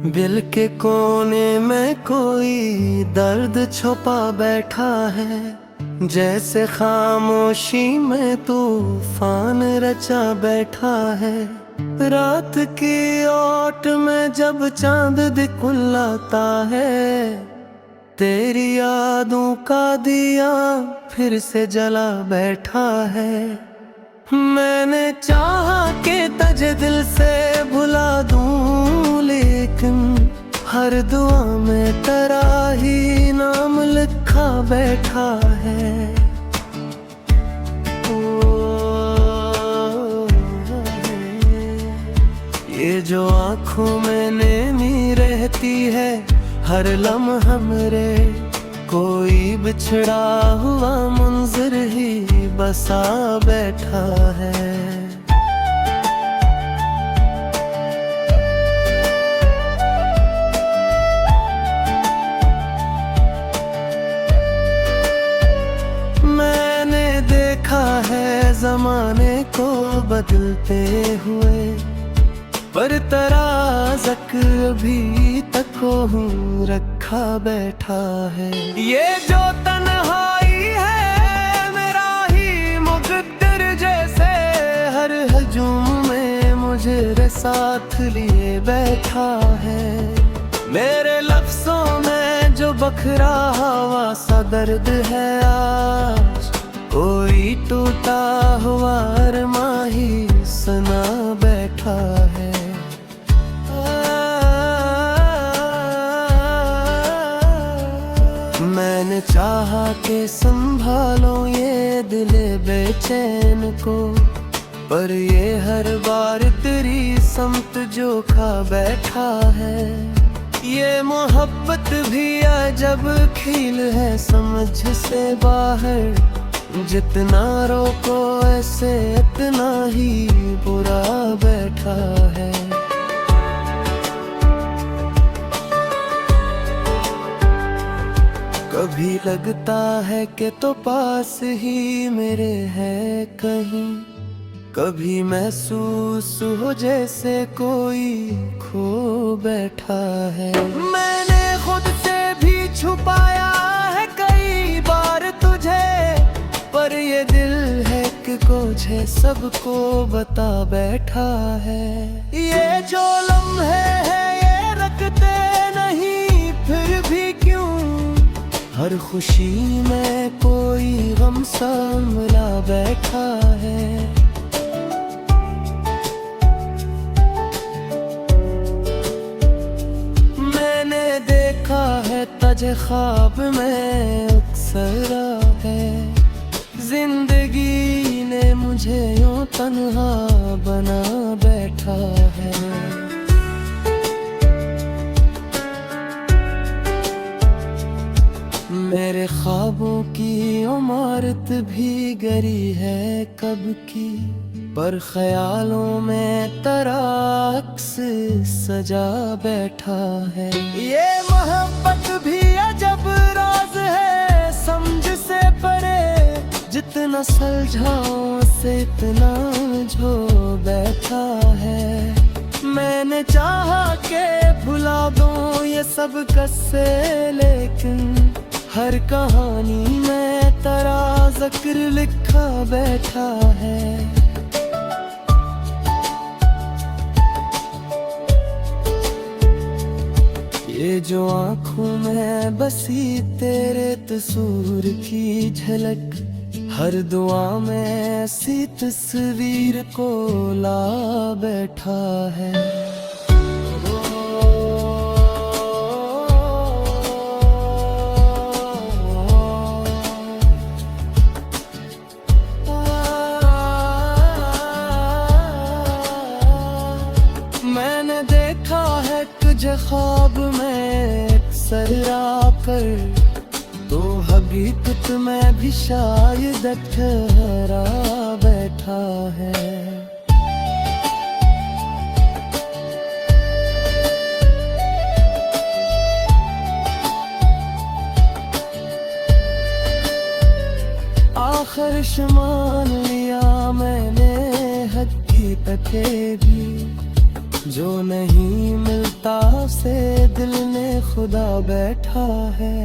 दिल के कोने में कोई दर्द छुपा बैठा है, जैसे खामोशी में तूफान रचा बैठा है। रात की ओट में जब चांद दिखलाता है, तेरी यादों का दिया फिर से जला बैठा है। मैंने चाहा कि तुझे दिल से भुला दूं, लेकिन हर दुआ में तेरा ही नाम लिखा बैठा है। ये जो आँखों में नेमी रहती है, हर लम्हा मेरे कोई बिछड़ा हुआ मंजर ही बसा बैठा है। मैंने देखा है जमाने को बदलते हुए, पर तराजक अभी तक हूँ रखा बैठा है। ये जो तन्हाई है मेरा ही मुकद्दर जैसे, हर हजूम में मुझे साथ लिए बैठा है। मेरे लफ्जों में जो बखरा हुआ सा दर्द है आज, कोई टूटा हुआ अरमां ही सुना बैठा है। मैंने चाहा कि संभालो ये दिल बेचैन को, पर ये हर बार तेरी समत जो खा बैठा है। ये मोहब्बत भी अजब खेल है समझ से बाहर, जितना रोको ऐसे इतना ही बुरा बैठा है। कभी लगता है कि तो पास ही मेरे है कहीं, कभी महसूस हो जैसे कोई खो बैठा है। मैंने खुद से भी छुपाया है कई बार तुझे, पर ये दिल है कि मुझे सबको बता बैठा है। ये जो लम्हे है ये रखते नहीं फिर भी क्यों, हर खुशी में कोई गम संभला बैठा है। मैंने देखा है तुझे ख्वाब में अक्सर है, जिंदगी ने मुझे यूं तन्हा बना बैठा है। मेरे ख्वाबों की इमारत भी गरी है कब की, पर ख्यालों में तेरा अक्स सजा बैठा है। ये मोहब्बत भी अजब राज है समझ से परे, जितना सुलझाओ से इतना झो बैठा है। मैंने चाहा के भुला दूं ये सब कस्से, लेकिन हर कहानी में तेरा जिक्र लिखा बैठा है। ये जो आँखों में बसी तेरे तस्वीर की झलक, हर दुआ में ऐसी तस्वीर को ला बैठा है। मैंने देखा है तुझे ख्वाब में अक्सर आकर, तो हकीकत में भी शायद ठहरा बैठा है। आखिर मान लिया मैंने हकीकतें भी, जो नहीं मिलता उसे दिल ने खुदा बैठा है।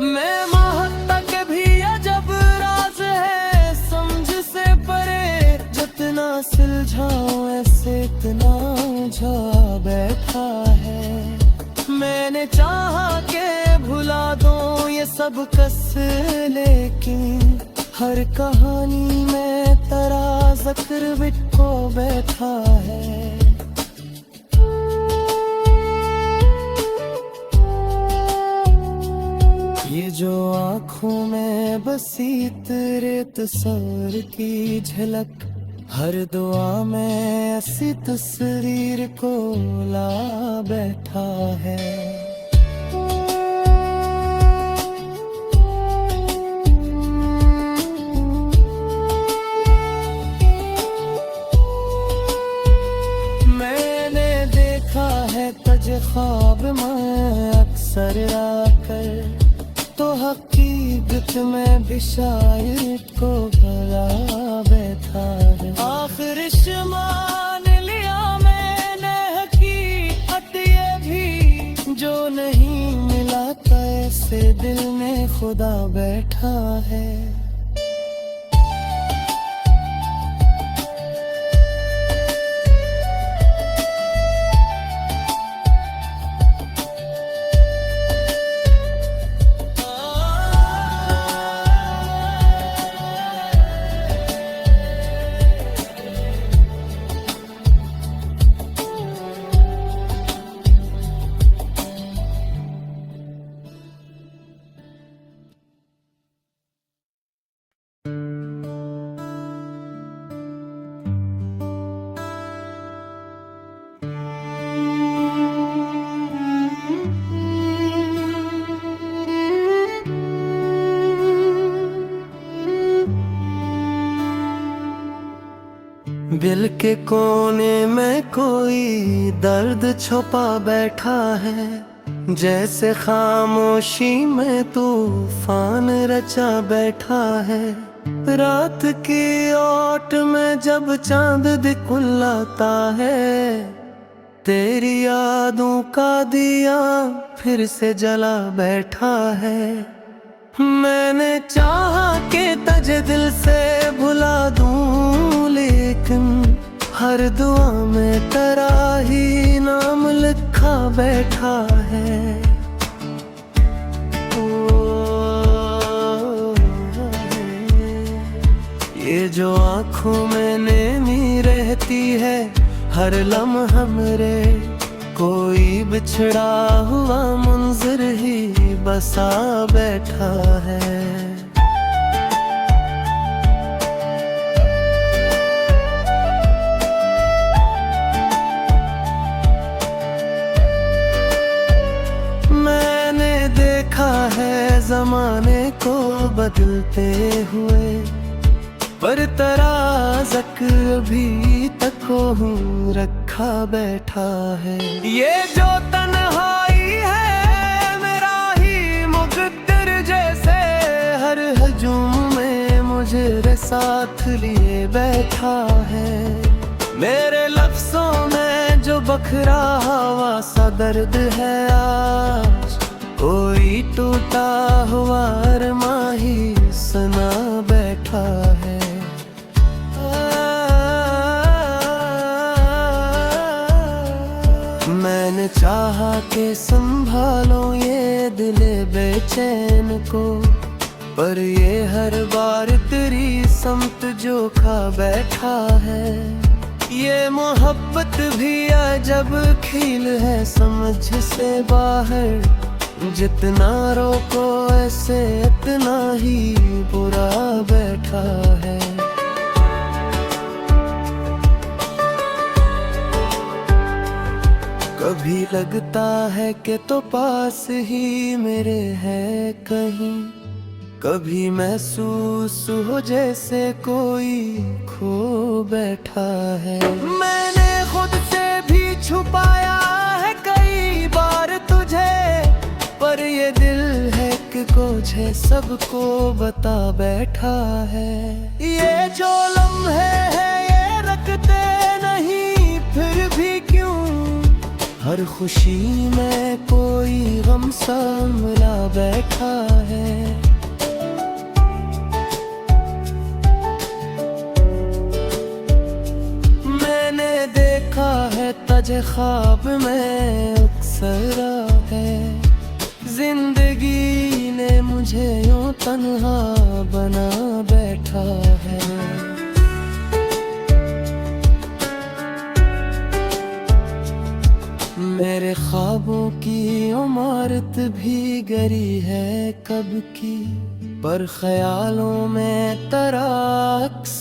मैं महकता के भी अजब राज है, समझ से परे जितना सुलझाऊं ऐसे इतना उलझा बैठा है। मैंने चाहा के भुला दूं ये सब कस, लेकिन हर कहानी में तेरा जिक्र बिटको बैठा है। ये जो आँखों में बसी तेरे तस्वीर की झलक, हर दुआ में ऐसी तस्वीर को ला बैठा है। मैंने देखा है तुझे ख्वाब में अक्सर आकर, तो हकीकत में भी शायर को भला बैठा है। आखिर मान लिया मैंने हकीकत ये भी, जो नहीं मिला कैसे दिल में खुदा बैठा है। दिल के कोने में कोई दर्द छुपा बैठा है, जैसे खामोशी में तूफान रचा बैठा है। रात की ओट में जब चांद दिखलाता है, तेरी यादों का दिया फिर से जला बैठा है। मैंने चाहा कि तुझे दिल से भुला दूं, लेकिन हर दुआ में तेरा ही नाम लिखा बैठा है। ये जो आँखों में नैनी रहती है हर लम्हा मेरे, कोई बिछड़ा हुआ मंजर ही बसा बैठा है। मैंने देखा है जमाने को बदलते हुए, पर तेरा ज़िक्र भी तक हूँ रखा बैठा है। ये जो तन्हाई है मेरा ही मुक़द्दर जैसे, हर हजूम में मुझे साथ लिए बैठा है। मेरे लफ्ज़ों में जो बखरा हुआ सा दर्द है आज, कोई टूटा हुआ अरमां ही सुना बैठा है। मैंने चाहा कि संभालो ये दिल बेचैन को, पर ये हर बार तेरी समत जो खा बैठा है। ये मोहब्बत भी अजब खेल है समझ से बाहर, जितना रोको ऐसे इतना ही बुरा बैठा है। कभी लगता है कि तो पास ही मेरे है कहीं, कभी महसूस हो जैसे कोई खो बैठा है। मैंने खुद से भी छुपाया है कई बार तुझे, पर ये दिल है कि कुछ है सबको बता बैठा है। ये जो लम्हे है ये रखते नहीं फिर भी क्यों हर खुशी में कोई गम सा मिला बैठा है। मैंने देखा है तुझे ख्वाब में अक्सरा है, जिंदगी ने मुझे यूं तन्हा बना बैठा है। मेरे ख्वाबों की इमारत भी गरी है कब की, पर ख्यालों में तराक्स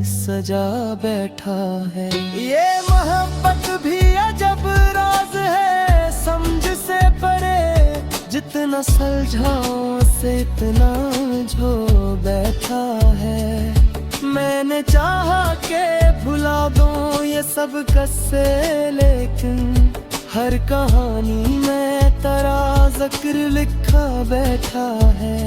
सजा बैठा है। ये मोहब्बत भी अजब राज है, समझ से परे जितना सुलझाऊं से इतना झो बैठा है। मैंने चाहा के भुला दूं ये सब कससे, लेकिन हर कहानी में तेरा जिक्र लिखा बैठा है।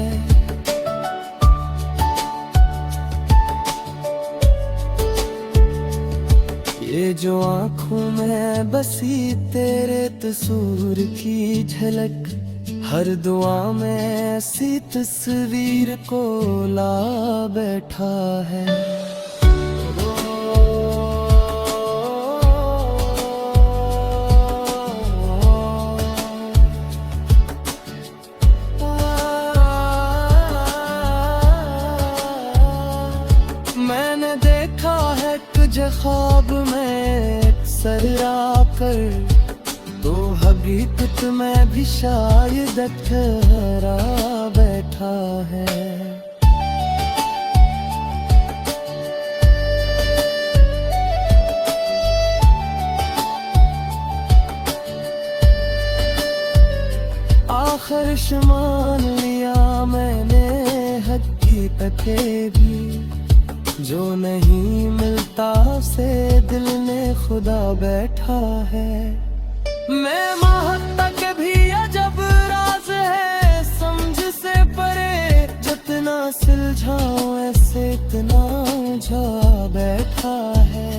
ये जो आँखों में बसी तेरे तस्वीर की झलक, हर दुआ में ऐसी तस्वीर को ला बैठा है। मैंने देखा है तुझे ख्वाब में अक्सर आकर, तो हकीकत में भी शायद ठहरा बैठा है। आखिर मान लिया मैंने हकीकतें भी, जो नहीं मिलता से दिल ने खुदा बैठा है। मैं महत्ता के भी अजब राज है, समझ से परे जितना सुलझाऊं ऐसे इतना झा बैठा है।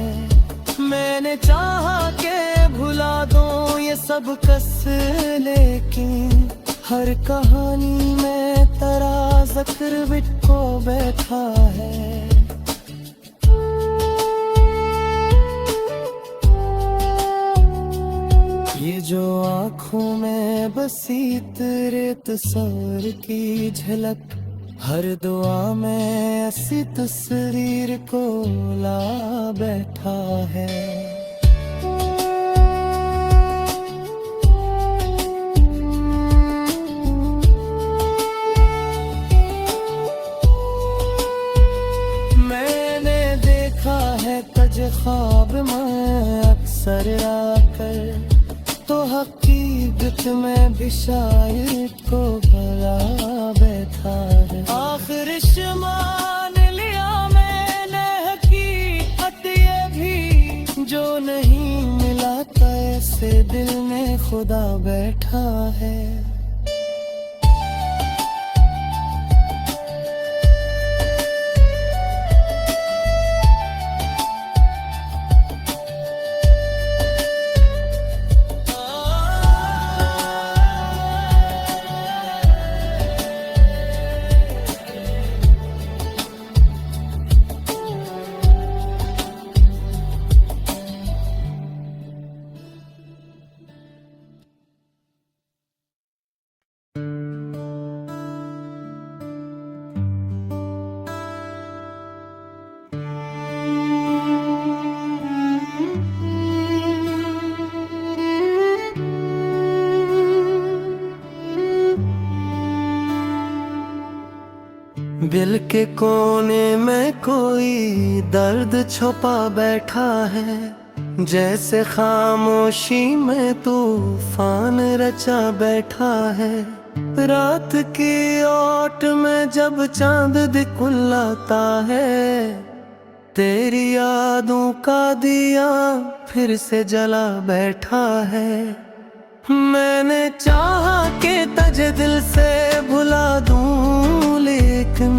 मैंने चाहा के भुला दूं ये सब कस, लेकिन हर कहानी में तेरा जिक्र बिटको बैठा है। ये जो आँखों में बसी तेरे तस्वीर की झलक, हर दुआ में ऐसी तस्वीर को ला बैठा है। मैंने देखा है तुझे ख्वाब में अक्सर आकर, तो हकीकत में भी शायद को भला बैठा है। आखिर मान लिया मैंने हकीकत ये भी, जो नहीं मिला था ऐसे दिल में खुदा बैठा है। दिल के कोने में कोई दर्द छुपा बैठा है, जैसे खामोशी में तूफान रचा बैठा है। रात की ओट में जब चांद दिखलाता है, तेरी यादों का दिया फिर से जला बैठा है। मैंने चाहा कि तुझे दिल से भुला दूं, लेकिन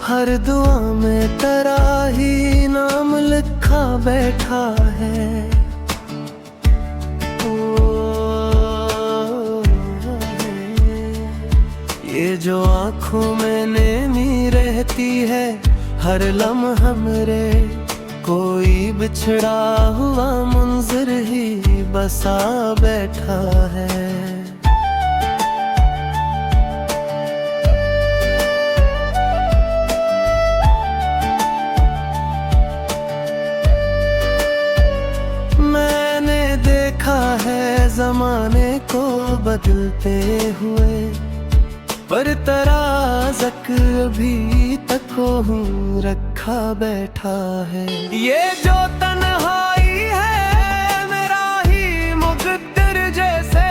हर दुआ में तेरा ही नाम लिखा बैठा है। ओ जो आँखों में नेमी रहती है हर लम्हा मेरे, कोई बिछड़ा हुआ मंजर ही बसा बैठा है। मैंने देखा है जमाने को बदलते हुए, पर तराजक अभी तक हूँ रखा बैठा है। ये जो तन्हाई है मेरा ही मुकद्दर जैसे,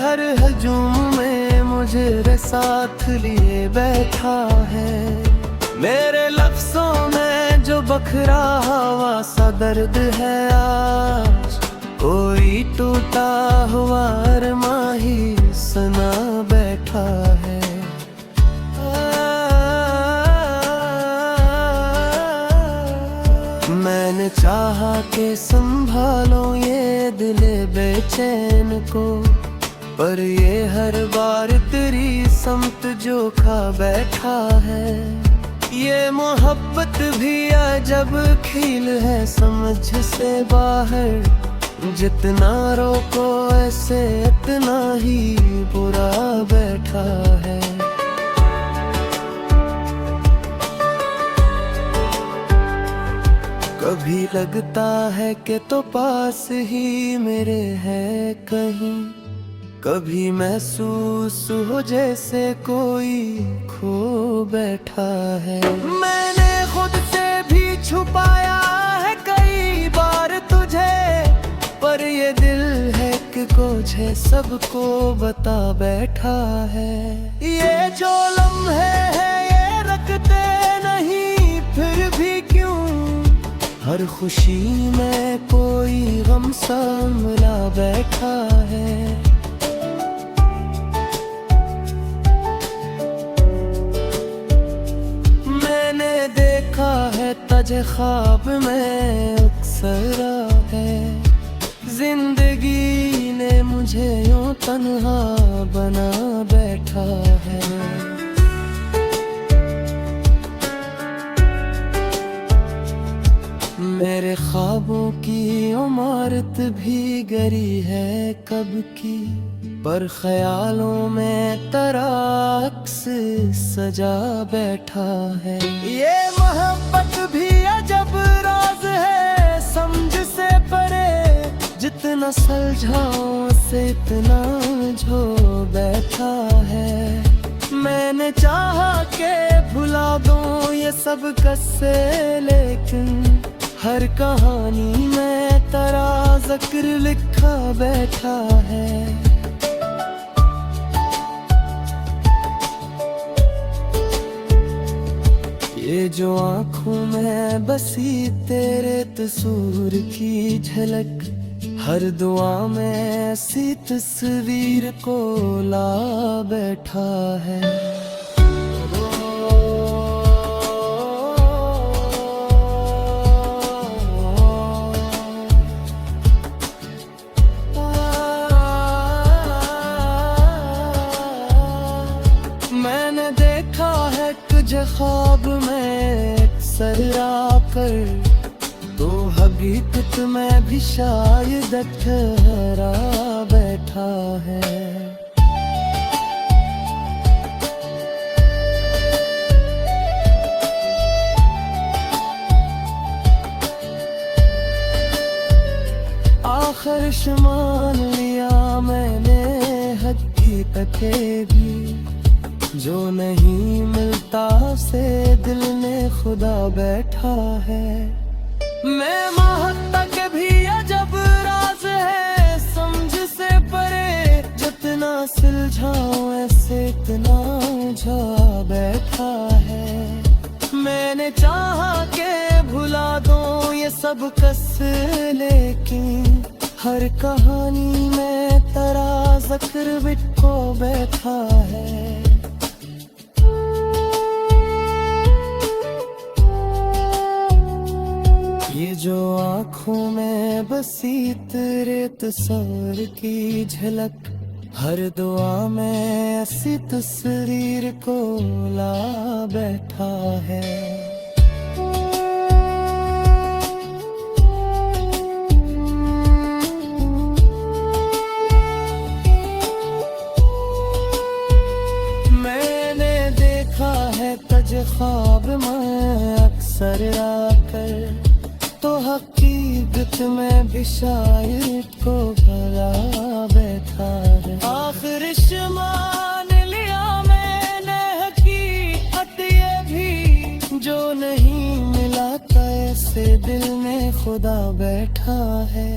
हर हजूम में मुझे साथ लिए बैठा है। मेरे लफ्जों में जो बखरा हुआ सा दर्द है आज, कोई टूटा हुआ अरमां ही सुना बैठा है। मैंने चाहा कि संभालो ये दिल बेचैन को, पर ये हर बार तेरी समत जो खा बैठा है। ये मोहब्बत भी अजब खेल है समझ से बाहर, जितना रोको ऐसे इतना ही बुरा बैठा है। कभी लगता है कि तो पास ही मेरे है कहीं, कभी महसूस हो जैसे कोई खो बैठा है। मैंने खुद से भी छुपाया है कई बार तुझे, पर ये दिल है कि कुछ है सबको बता बैठा है। ये जो लम्हे है ये रखते नहीं फिर भी क्यों, हर खुशी में कोई गम सा मिला बैठा है। मैंने देखा है तजे ख्वाब में अक्सर है, जिंदगी ने मुझे यूं तन्हा बना बैठा है। मेरे ख्वाबों की इमारत भी गरी है कब की, पर ख्यालों में तराक्स सजा बैठा है। ये मोहब्बत भी अजब राज है समझ से परे, जितना सुलझाऊं से इतना झो बैठा है। मैंने चाहा के भुला दूं ये सब कस्से, लेकिन हर कहानी में तेरा जिक्र लिखा बैठा है। ये जो आँखों में बसी तेरे तस्वीर की झलक, हर दुआ में ऐसी तस्वीर को ला बैठा है। मैंने देखा है तुझे ख्वाब में अक्सर आकर, तो हकीकत में भी शायद ठहरा बैठा है। आखिर मान लिया मैंने हकीकतें भी, जो नहीं मिलता से दिल ने खुदा बैठा है। मैं महत्ता के भी अजब राज है समझ से परे, जितना सुलझाऊं ऐसे इतना उलझा बैठा है। मैंने चाहा के भुला दूं ये सब कस, लेकिन हर कहानी में तेरा जिक्र बिटको बैठा है। ये जो आँखों में बसी तेरे तस्वीर की झलक, हर दुआ में ऐसी तस्वीर को ला बैठा है। मैंने देखा है तज ख्वाब में अक्सर आकर, तो हकीकत में भी शायर को भला बैठा है। आखिर मान लिया मैंने हकीकत ये भी, जो नहीं मिला कैसे दिल में खुदा बैठा है।